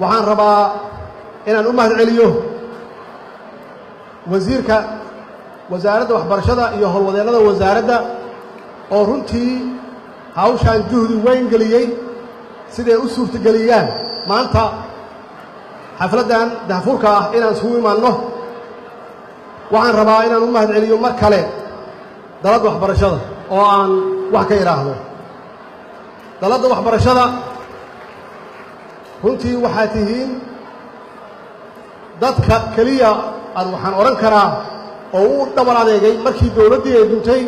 waxaan rabaa inaan u mahad celiyo wasiirka wasaaradda waxbarashada iyo howlwadeennada wasaaradda oo runtii hawshaan juhdi weyn geliyey siday u suurtageliyaan maanta xafladdan daahfurka ah inaan isugu imaanno. waxaan rabaa inaan u mahad celiyo mar kale daladda waxbarashada oo aan wax ka idhaahdo. daladda waxbarashada runtii waxaa tihiin dadka keliya waxaan odhan karaa oo u dhabar adeegay markii dowladdii ay duntay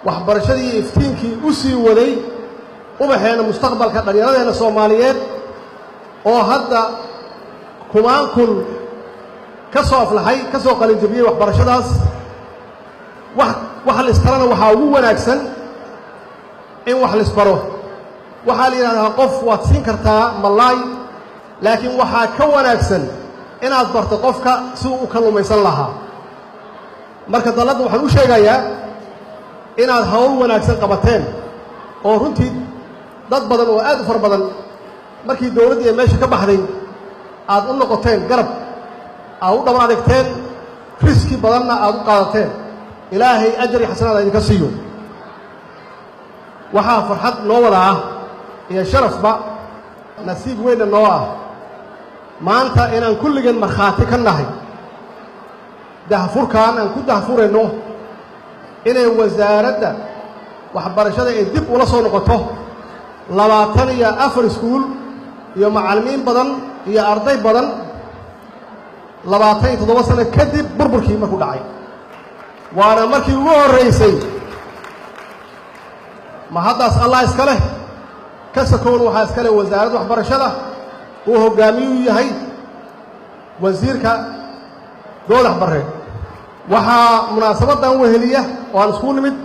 waxbarashadii iftiinkii u sii waday ubaxeenna mustaqbalka dhallinyaradeenna Soomaaliyeed oo hadda kumaan kun ka soo aflaxay ka soo qalin jabiyey waxbarashadaas. wax la istarana waxaa ugu wanaagsan in wax la isbaro. waxaa la yidhahdaa qof waad siin kartaa malaay, laakiin waxaa ka wanaagsan inaad barto qofka si uu u kalluumaysan lahaa. marka dalladda waxaan u sheegayaa inaad hawl wanaagsan qabateen oo runtii dad badan oo aad u fara badan markii dowladdii ay meesha ka baxday aad u noqoteen garab, aad u dhabar adeegteen, riski badanna aad u qaadateen. ilaahay ajar iyo xasanaad idinka siiyo. waxaa farxad noo wada ah iyo sharafba nasiib weynna noo ah maanta inaan kulligeen markhaati ka nahay dahfurkaan aan ku dahfurayno inay wasaaradda waxbarashada ay dib ula soo noqoto 24 iskuul iyo macallimiin badan iyo arday badan 27 sano kadib burburkii markuu dhacay. waana markii ugu horreysay. ma haddaas allah iska leh ka sakoon waxaa iska leh wasaaradda waxbarashada uu hoggaamiyuu yahay wasiirka Goodax Barre. waxaa munaasabaddan weheliya oo aan isku nimid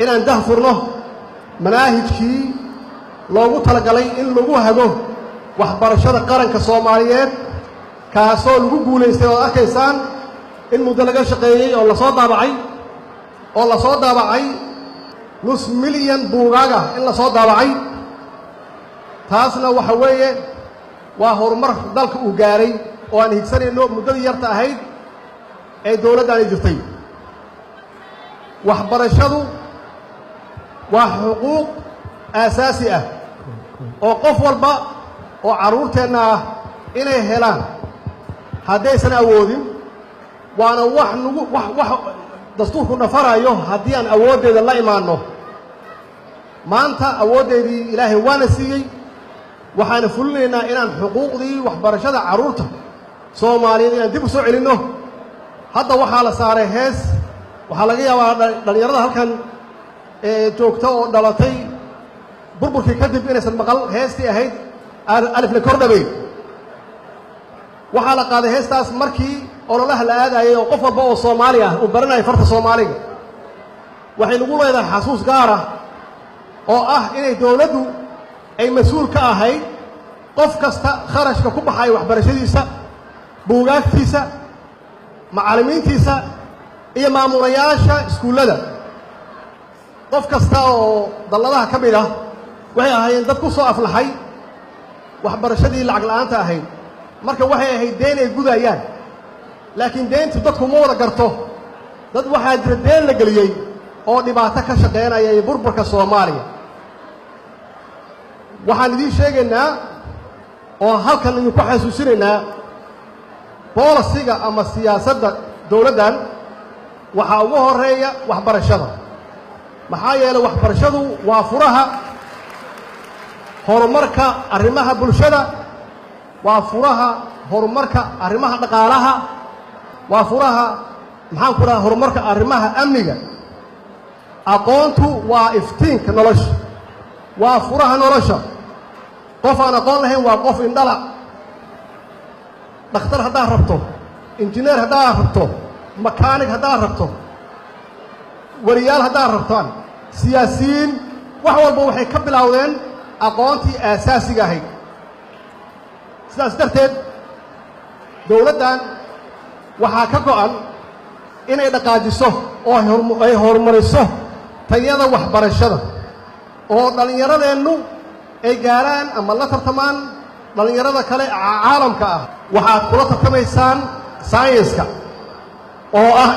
inaan dahfurno manaahijkii loogu talagalay in lagu hago waxbarashada qaranka Soomaaliyeed kaasoo lagu guulaystay oo arkaysaan in muddo laga shaqeeyey oo la soo daabacay nus milyan buugaaga in la soo daabacay. taasna waxa weeye waa horumar dalka uu gaaray oo aan higsanayno muddadii yarta ahayd ee dowladdaani jirtay. waxbarashadu waa xuquuq aasaasi ah oo qof walba oo carruurteenna ah inay helaan haddaysan awoodin. waana wax dastuurku nafarayo haddii aan awooddeeda la imaanno. maanta awooddeedii ilaahay waana siiyey, waxaana fulinaynaa inaan xuquuqdii waxbarashada carruurta Soomaaliyeed inaan dib u soo celinno. hadda waxaa la saaray hees, waxaa laga yaabaa dhallinyarada halkan joogta oo dhalatay burburkii kadib inaysan maqal heestii ahayd alifle kordhabey. waxaa la qaaday heestaas markii ololaha la aadayay oo qof walba oo Soomaali ah uu baranayay farta Soomaaliga. waxay nagu leedahay xasuus gaar ah oo ah inay dowladdu ay mas-uul ka ahayd qof kasta kharashka ku baxaya waxbarashadiisa, buugaagtiisa, macallimiintiisa iyo maamulayaasha iskuullada. qof kasta oo dalladaha ka mid ah waxay ahaayeen dad ku soo aflaxay waxbarashadii lacag la'aanta ahayd. marka waxay ahayd deen ay gudayaan, laakiin deentu dadku ma wada garto. dad waxaa jira deen la geliyey oo dhibaato ka shaqaynaya iyo burburka Soomaaliya. waxaan idiin sheegaynaa oo halkan idinku xasuusinaynaa boolisiga ama siyaasadda dowladdan waxaa ugu horreeya waxbarashada. maxaa yeelay waxbarashadu waa furaha horumarka arrimaha bulshada, waa furaha horumarka arrimaha dhaqaalaha, waa furaha maxaan ku dhahaa horumarka arrimaha amniga. aqoontu waa iftiinka nolosha, waa furaha nolosha. qof aan aqoon lahayn waa qof indhala. dhakhtar haddaad rabto, injineer haddaad rabto, makaanig haddaad rabto, wariyaal haddaad rabtaan, siyaasiyiin, wax walba waxay ka bilowdeen aqoontii aasaasiga ahayd. sidaas darteed dowladdan waxaa ka go'an inay dhaqaajiso oo ay horumariso tayada waxbarashada oo dhallinyaradeennu ay gaaraan ama la tartamaan dhalinyarada kale caalamka ah waxaad kula tartamaysaan science-ka oo ah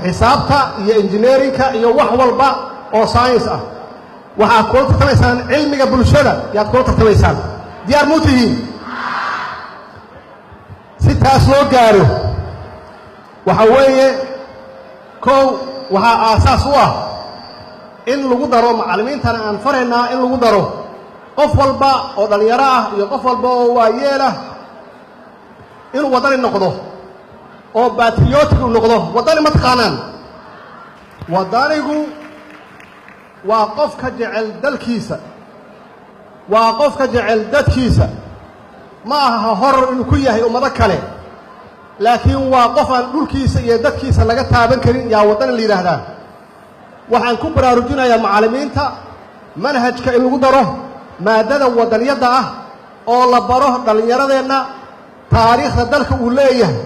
xisaabta iyo engineering-ka iyo wax walba oo science ah waxaad kula tartamaysaan cilmiga bulshada yaad kula tartamaysaan diyaar muu tihiin si taas loo gaaro waxa weeye kow waxaa aasaas u ah in lagu daro macallimiintana aan faraynaa in lagu daro qof walba oo dhalinyaro ah iyo qof walba oo waayeel ah inuu waddani noqdo oo patriotic u noqdo waddani ma taqaanaan waddanigu waa qofka jecel dalkiisa waa qofka jecel dadkiisa ma aha horor inuu ku yahay ummado kale laakiin waa qof aan dhulkiisa iyo dadkiisa laga taaban karin yaa waddani la yidhaahdaa waxaan ku baraarujinayaa macallimiinta manhajka in lagu daro maadada waddaniyadda ah oo la baro dhallinyaradeenna taariikhda dalka uu leeyahay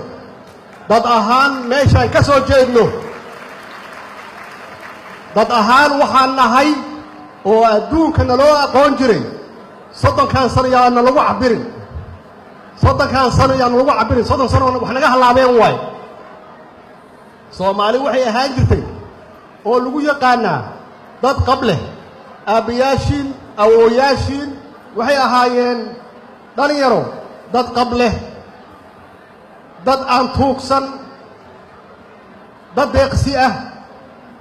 dad ahaan meeshaan ka soo jeedno dad ahaan waxaan nahay oo adduunka naloo aqoon jiray soddonkan sano yaana lagu cabirin soddonkan sano yaana lagu cabirin soddon sano wax naga hallaabeen waay soomaali waxay ahaan jirtay oo lagu yaqaanaa dad qab leh aabbayaashiin awooyaashiin waxay ahaayeen dhalinyaro dad qab leh dad aan tuugsan dad deeqsi ah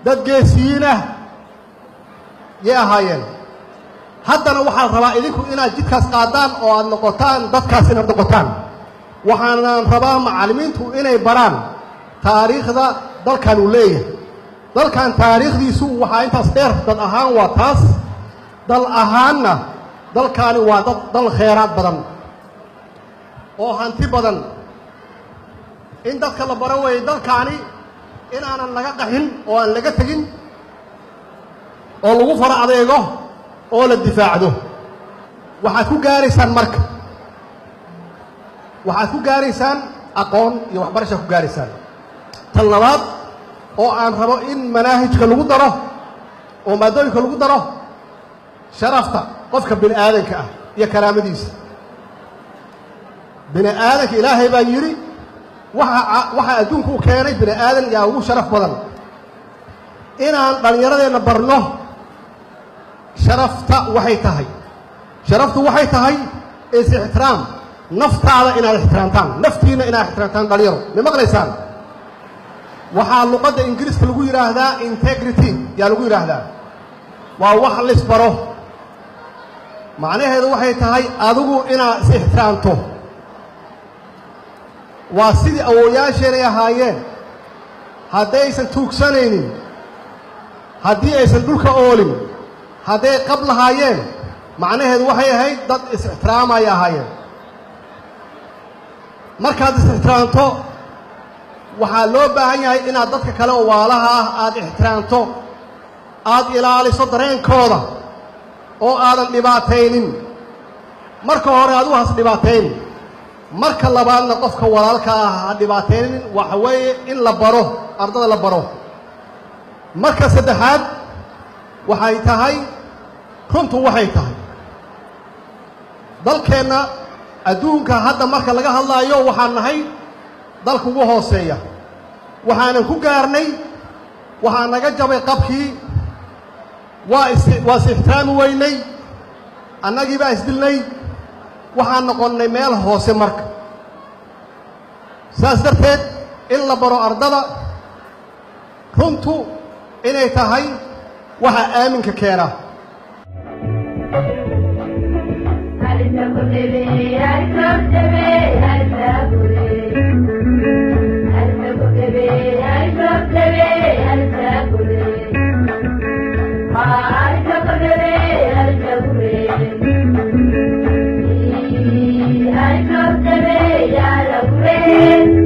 dad geesiyiin ah yay ahaayeen haddana waxaan rabaa idinku inaad jidkaas qaadaan oo aad noqotaan dadkaas inaad noqotaan waxaanan rabaa macallimiintu inay baraan taariikhda dalkan uu leeyahay dalkan taariikhdiisu waxaa intaas dheer dad ahaan waa taas dal ahaanna dalkaani waa dal kheyraad badan oo hanti badan in dadka la baro weeye dalkaani inaanan laga qaxin oo aan laga tegin oo lagu fara adeego oo la difaacdo waxaad ku gaaraysaan marka waxaad ku gaaraysaan aqoon iyo waxbarashaad ku gaaraysaan tan labaad oo aan rabo in manaahijka lagu daro oo maadooyinka lagu daro sharafta qofka bini aadanka ah iyo karaamadiisa bini aadanka ilaahay baa yidhi waxa adduunku u keenay bini aadan yaa ugu sharaf badan inaan dhallinyaradeenna barno sharafta waxay tahay sharaftu waxay tahay is-ixtiraam naftaada inaad ixtiraamtaan naftiina inaad ixtiraamtaan dhalinyaro ma maqlaysaan waxaa luqadda ingiriiska lagu yidhaahdaa integrity yaa lagu yidhaahdaa waa wax lisbaro macnaheedu waxay tahay adigu inaad is-ixtiraamto waa sidii awooyaasheenay ahaayeen haddaysan tuugsanaynin haddii aysan dhulka oolin hadday qab lahaayeen macnaheedu waxay ahayd dad is-ixtiraamaya ahaayeen markaad is-ixtiraamto waxaa loo baahan yahay inaad dadka kale oo waalaha ah aad ixtiraamto aad ilaaliso dareenkooda oo aadan dhibaataynin marka hore adigu has dhibaataynin marka labaadna qofka walaalka ah ha dhibaataynin waxa weeye in la baro ardada la baro marka saddexaad waxay tahay runtu waxay tahay dalkeenna adduunka hadda marka laga hadlaayo waxaan nahay dalka ugu hooseeya waxaanan ku gaarnay waxaa naga jabay qabkii waa is-ixtiraami weynay annagii baa isdilnay waxaan noqonnay meel hoose marka saas darteed in la baro ardada runtu inay tahay waxa aaminka keena I